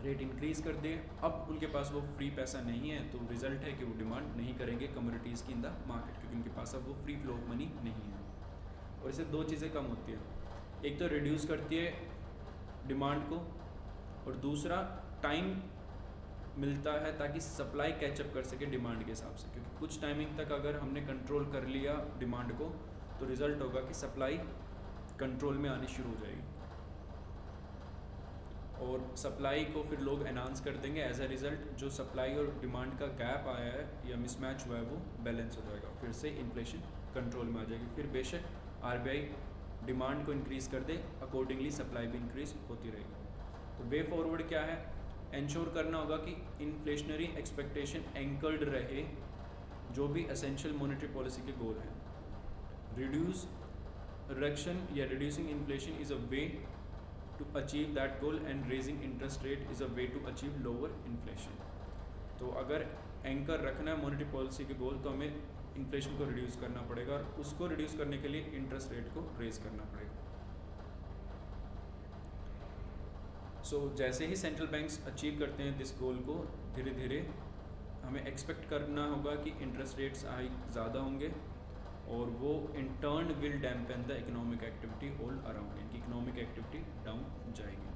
रेट इंक्रीज़ कर दिए। अब उनके पास वो फ्री पैसा नहीं है, तो रिज़ल्ट है कि वो डिमांड नहीं करेंगे कमोडिटीज़ की इन द मार्केट, क्योंकि उनके पास अब वो फ्री फ्लो ऑफ मनी नहीं है। और इससे दो चीज़ें कम होती हैं, एक तो रिड्यूस करती है डिमांड को, और दूसरा टाइम मिलता है ताकि सप्लाई कैचअप कर सके डिमांड के हिसाब से, क्योंकि कुछ टाइमिंग तक अगर हमने कंट्रोल कर लिया डिमांड को तो रिज़ल्ट होगा कि सप्लाई कंट्रोल में आनी शुरू हो जाएगी, और सप्लाई को फिर लोग एनहांस कर देंगे। एज अ रिज़ल्ट जो सप्लाई और डिमांड का गैप आया है या मिसमैच हुआ है वो बैलेंस हो जाएगा, फिर से इन्फ्लेशन कंट्रोल में आ जाएगी। फिर बेशक आरबीआई डिमांड को इंक्रीज़ कर दे, अकॉर्डिंगली सप्लाई भी इंक्रीज़ होती रहेगी। तो वे फॉरवर्ड क्या है, इंश्योर करना होगा कि इन्फ्लेशनरी एक्सपेक्टेशन एंकर्ड रहे, जो भी एसेंशियल मॉनेटरी पॉलिसी के गोल हैं। रिड्यूस रिडक्शन या reducing inflation is a way to achieve that goal, and raising interest rate is a way to achieve lower inflation. तो अगर एंकर रखना है मॉनेटरी पॉलिसी के गोल, तो हमें इन्फ्लेशन को रिड्यूस करना पड़ेगा, और उसको रिड्यूस करने के लिए इंटरेस्ट रेट को रेज करना पड़ेगा। सो जैसे ही सेंट्रल बैंक्स अचीव करते हैं दिस गोल को, धीरे धीरे हमें एक्सपेक्ट करना होगा कि इंटरेस्ट रेट्स हाइक ज़्यादा होंगे, और वो in turn will dampen the economic activity all around, इनकी इकोनॉमिक एक्टिविटी डाउन जाएगी,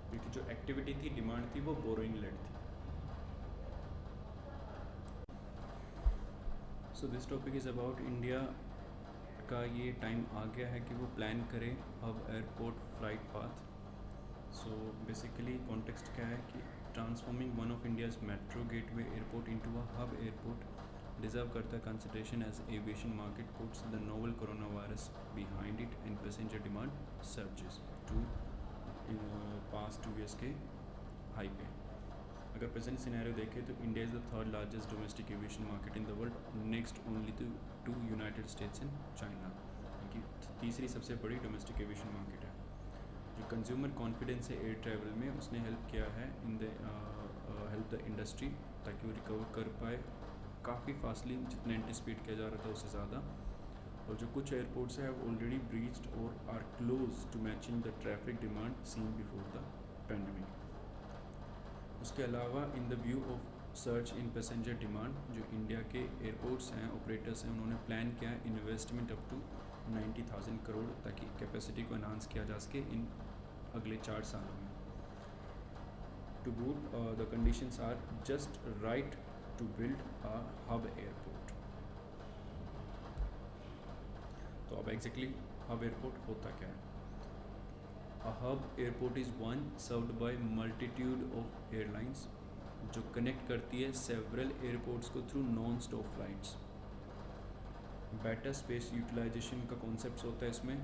क्योंकि जो एक्टिविटी थी, डिमांड थी, वो बोरोइंग लेड थी। सो this topic is about India का ये टाइम आ गया है कि वो प्लान करे hub airport flight path. So basically context क्या है कि transforming one of India's metro gateway airport into a hub airport deserve करता है consideration as aviation market puts the novel corona virus behind it and passenger demand surges to pass 2 years के high पे। अगर present scenario देखें तो India is the third largest domestic aviation market in the world, next only to United states and China, यानी तीसरी सबसे बड़ी domestic aviation market है। जो कंज्यूमर कॉन्फिडेंस है एयर ट्रैवल में, उसने हेल्प किया है in the help the industry, ताकि वो रिकवर कर पाए काफ़ी फास्टली, जितना एंटिसिपेट किया जा रहा था उससे ज़्यादा। और जो कुछ एयरपोर्ट्स हैं ऑलरेडी ब्रीच्ड और are close to matching the traffic demand seen before the pandemic. उसके अलावा in the view of surge in passenger demand, जो इंडिया के एयरपोर्ट्स हैं, ऑपरेटर्स हैं, उन्होंने प्लान किया है इन्वेस्टमेंट अप टू 90,000 करोड़, ताकि कैपेसिटी को एनहांस किया जा सके इन अगले 4 सालों में। To boot the conditions are just right to build a hub airport. तो अब एग्जैक्टली हब एयरपोर्ट होता क्या है? A hub airport is one served by multitude of airlines, जो कनेक्ट करती है सेवरल एयरपोर्ट्स को through non stop flights. Better space utilisation का कॉन्सेप्ट होता है इसमें।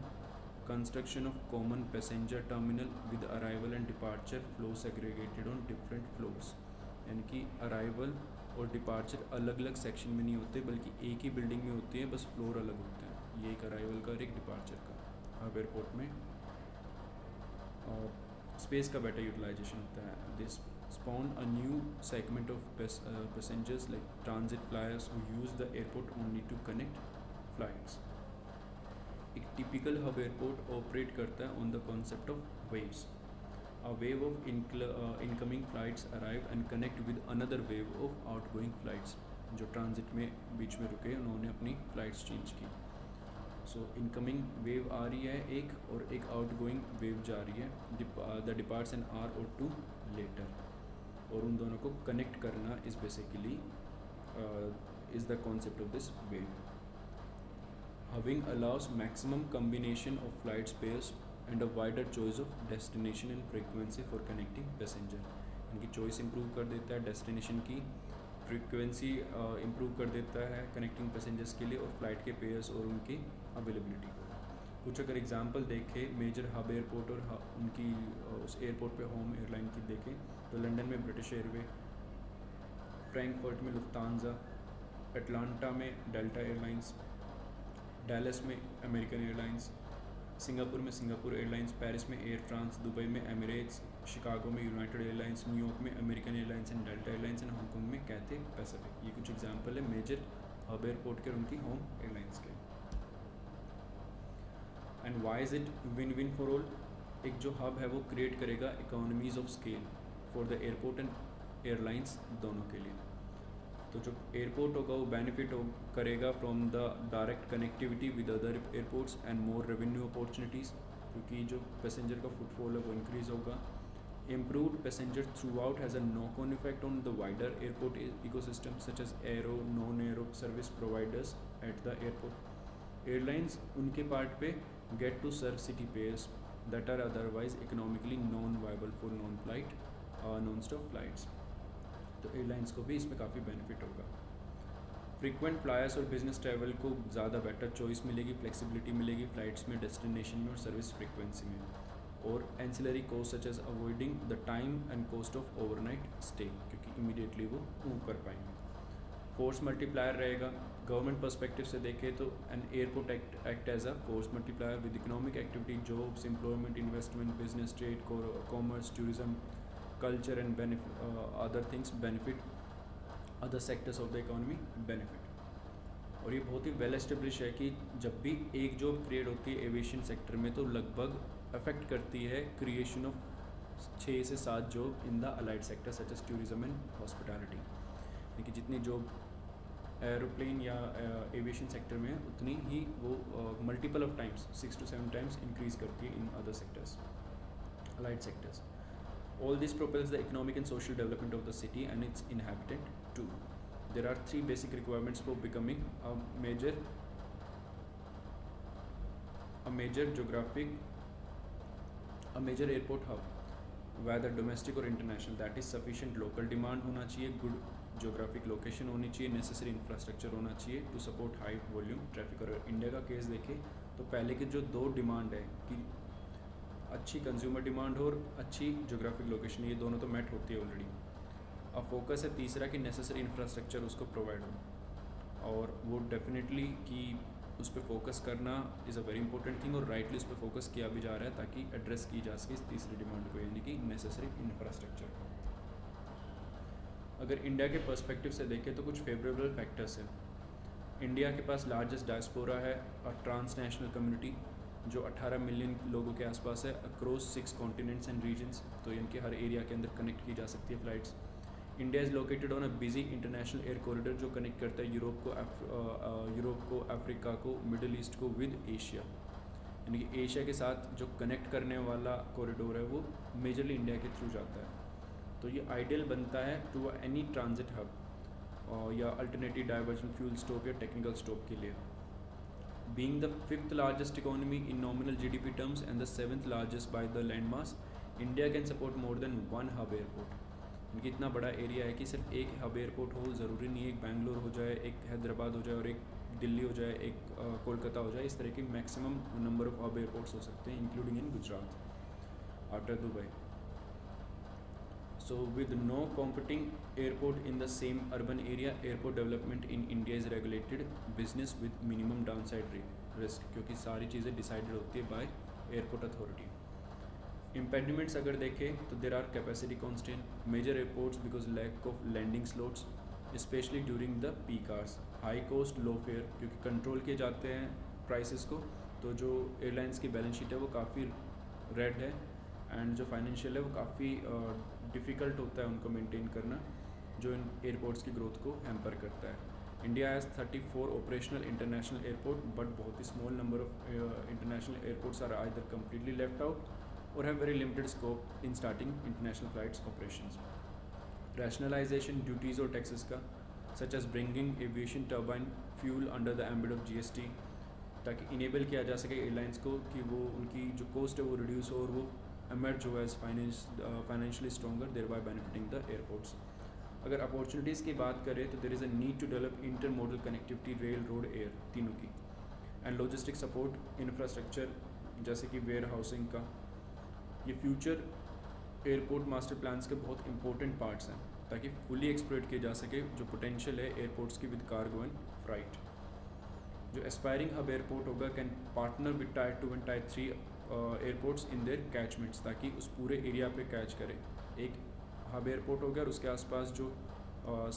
Construction of common passenger terminal with arrival and departure flow segregated on different floors, यानी कि अराइवल और डिपार्चर अलग अलग सेक्शन में नहीं होते, बल्कि एक ही बिल्डिंग में होती है, बस फ्लोर अलग होते हैं। ये एक अराइवल का और एक डिपार्चर का। हब एयरपोर्ट में स्पेस का बेटर यूटिलाइजेशन होता है। This spawn a new segment of passengers like transit flyers who use the airport only to connect flights. एक typical hub airport operate करता है on the concept of waves. A wave of incoming flights arrive and connect with another wave of outgoing flights. जो transit में बीच में रुके, उन्होंने अपनी flights change की। सो इनकमिंग वेव आ रही है एक, और एक आउटगोइंग वेव जा रही है, द डिपार्ट्स एन आर और 2 लेटर, और उन दोनों को कनेक्ट करना is basically is the concept of this wave. Hubbing allows maximum combination of flight spares and a wider choice of destination and frequency for connecting passenger, इनकी choice improve कर देता है, डेस्टिनेशन की फ्रीक्वेंसी इम्प्रूव कर देता है connecting passengers के लिए और फ्लाइट के पेयर्स और उनकी अवेलेबिलिटी को। कुछ अगर एग्जांपल देखें मेजर हब एयरपोर्ट और उनकी उस एयरपोर्ट पे होम एयरलाइन की देखें तो लंदन में ब्रिटिश एयरवे, फ्रैंकफर्ट में लुफ्तांजा, अटलांटा में डेल्टा एयरलाइंस, डैलस में अमेरिकन एयरलाइंस, सिंगापुर में सिंगापुर एयरलाइंस, पेरिस में एयर फ्रांस, दुबई में एमिरेट्स, शिकागो में यूनाइटेड एयरलाइंस, न्यूयॉर्क में American airlines and delta airlines and Hong Kong में कैथे पैसिफिक। ये कुछ एग्जांपल है मेजर हब एयरपोर्ट के और उनकी होम एयरलाइंस के। And why is it win win for all? एक जो हब है वो क्रिएट करेगा economies of scale for the airport and airlines दोनों के लिए। तो जो एयरपोर्ट होगा वो बेनिफिट करेगा from the direct connectivity with other airports and more revenue opportunities, क्योंकि जो पैसेंजर का फुटफॉल है वो इंक्रीज होगा। Improved passenger through out has a knock on effect on the wider airport ecosystem such as aero non aero service providers at the airport. Airlines उनके part पे get to serve city pairs that are otherwise economically non viable for non stop flights. तो airlines को भी इसमें काफ़ी benefit होगा। Frequent flyers और business travel को ज़्यादा बेटर चॉइस मिलेगी, फ्लेक्सिबिलिटी मिलेगी फ्लाइट्स में, डेस्टिनेशन में और सर्विस फ्रीक्वेंसी में। और ancillary cost such as avoiding the time and cost of overnight stay, क्योंकि इमीडिएटली वो मूव कर पाएंगे। फोर्स मल्टीप्लायर रहेगा। गवर्नमेंट पर्सपेक्टिव से देखें तो an airport act as a force multiplier with economic activity, jobs, employment, investment, business, trade, commerce, tourism, culture and other things benefit, other sectors of the economy benefit। और ये बहुत ही well establish है कि जब भी एक जॉब क्रिएट होती है एविएशन सेक्टर में तो लगभग अफेक्ट करती है क्रिएशन ऑफ 6 से 7 job in the allied sector such as tourism and hospitality. यानी कि जितनी जॉब एरोप्लेन या एविएशन सेक्टर में उतनी ही वो multiple of times 6 to 7 times increase करती है in other sectors, allied sectors. All this propels the economic and social development of the city and its inhabitant too. There are 3 basic requirements for becoming a major airport hub, whether domestic or international. That is sufficient local demand होना चाहिए, good geographic location होनी चाहिए, necessary infrastructure होना चाहिए to support high volume traffic। और India का case देखें तो पहले के जो 2 डिमांड है कि अच्छी कंज्यूमर डिमांड और अच्छी जोग्राफिक लोकेशन, ये दोनों तो मेट होती है ऑलरेडी। अब फोकस है तीसरा कि नेसेसरी इंफ्रास्ट्रक्चर उसको प्रोवाइड हो, और वो डेफिनेटली कि उस पर फोकस करना is a very important thing और राइटली उस पर फोकस किया भी जा रहा है ताकि एड्रेस की जा सके इस तीसरी डिमांड को, यानी कि नेसेसरी इंफ्रास्ट्रक्चर को। अगर इंडिया के पर्सपेक्टिव से देखें तो कुछ फेवरेबल फैक्टर्स हैं। इंडिया के पास लार्जेस्ट डायस्पोरा है और ट्रांसनेशनल कम्युनिटी जो 18 मिलियन लोगों के आसपास है अक्रॉस 6 कॉन्टिनेंट्स एंड रीजन्स, तो इनके हर एरिया के अंदर कनेक्ट की जा सकती है flights. India is located on a busy international air corridor जो कनेक्ट करता है यूरोप को, अफ्रीका को, मिडल ईस्ट को विद एशिया, यानी कि एशिया के साथ जो कनेक्ट करने वाला कॉरिडोर है वो मेजरली इंडिया के थ्रू जाता है। तो ये आइडियल बनता है टू एनी ट्रांजिट हब या अल्टरनेटिव डाइवर्जन फ्यूल स्टॉप या टेक्निकल स्टॉप के लिए। Being the 5th largest economy in nominal GDP terms and the 7th largest by the landmass, India can support more than 1 hub airport। इनकी इतना बड़ा area है कि सिर्फ एक हब एयरपोर्ट हो, ज़रूरी नहीं है एक बैंगलोर हो जाए, एक हैदराबाद हो जाए और एक दिल्ली हो जाए, एक कोलकाता हो जाए। इस तरह की maximum number of hub airports हो सकते हैं including in Gujarat after Dubai. So with no competing airport in the same urban area, airport development in India is regulated business with minimum downside risk, क्योंकि सारी चीज़ें डिसाइडेड होती है bye airport authority. Impediments अगर देखें तो there are capacity constant major airports because lack of landing slots specially during the peak hours, high cost low fare क्योंकि control किए जाते हैं प्राइसेस को, तो जो एयरलाइंस की बैलेंस शीट है वो काफ़ी रेड है एंड जो फाइनेंशियल है वो काफ़ी डिफ़िकल्ट होता है उनको मेंटेन करना, जो इन एयरपोर्ट्स की ग्रोथ को हैम्पर करता है। India has 34 operational international airport but बहुत ही small number of international airports are either completely left out और have very limited scope in starting international flights operations. Rationalization duties और टैक्सेस का such as bringing aviation turbine fuel under the ambit of GST, ताकि enable किया जा सके airlines को कि वो उनकी जो कॉस्ट है वो रिड्यूस हो और वो emerge as financially stronger, thereby benefiting the airports। अगर अपॉर्चुनिटीज़ की बात करें तो there is a need to develop intermodal connectivity, rail, road, air, तीनों की, एंड लॉजिस्टिक सपोर्ट इंफ्रास्ट्रक्चर जैसे कि वेयर हाउसिंग का। ये फ्यूचर एयरपोर्ट मास्टर प्लान्स के बहुत इंपॉर्टेंट पार्ट्स हैं ताकि फुली एक्सप्लोइट किया जा सके जो पोटेंशियल है एयरपोर्ट्स की विद कार्गो एंड फ्राइट। जो एस्पायरिंग हब एयरपोर्ट होगा can partner with tier 2 and tier 3 airports in their catchments, ताकि उस पूरे एरिया पे कैच करे। एक हब एयरपोर्ट हो गया और उसके आसपास जो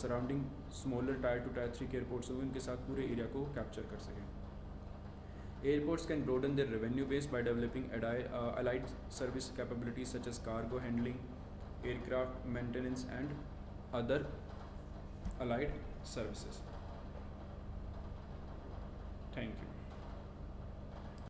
सराउंडिंग स्मॉलर टायर 2 टायर 3 के एयरपोर्ट्स होंगे उनके साथ पूरे एरिया को कैप्चर कर सकें। Airports can broaden their revenue base by developing allied service capabilities such as cargo handling, aircraft maintenance, and other allied services. Thank you.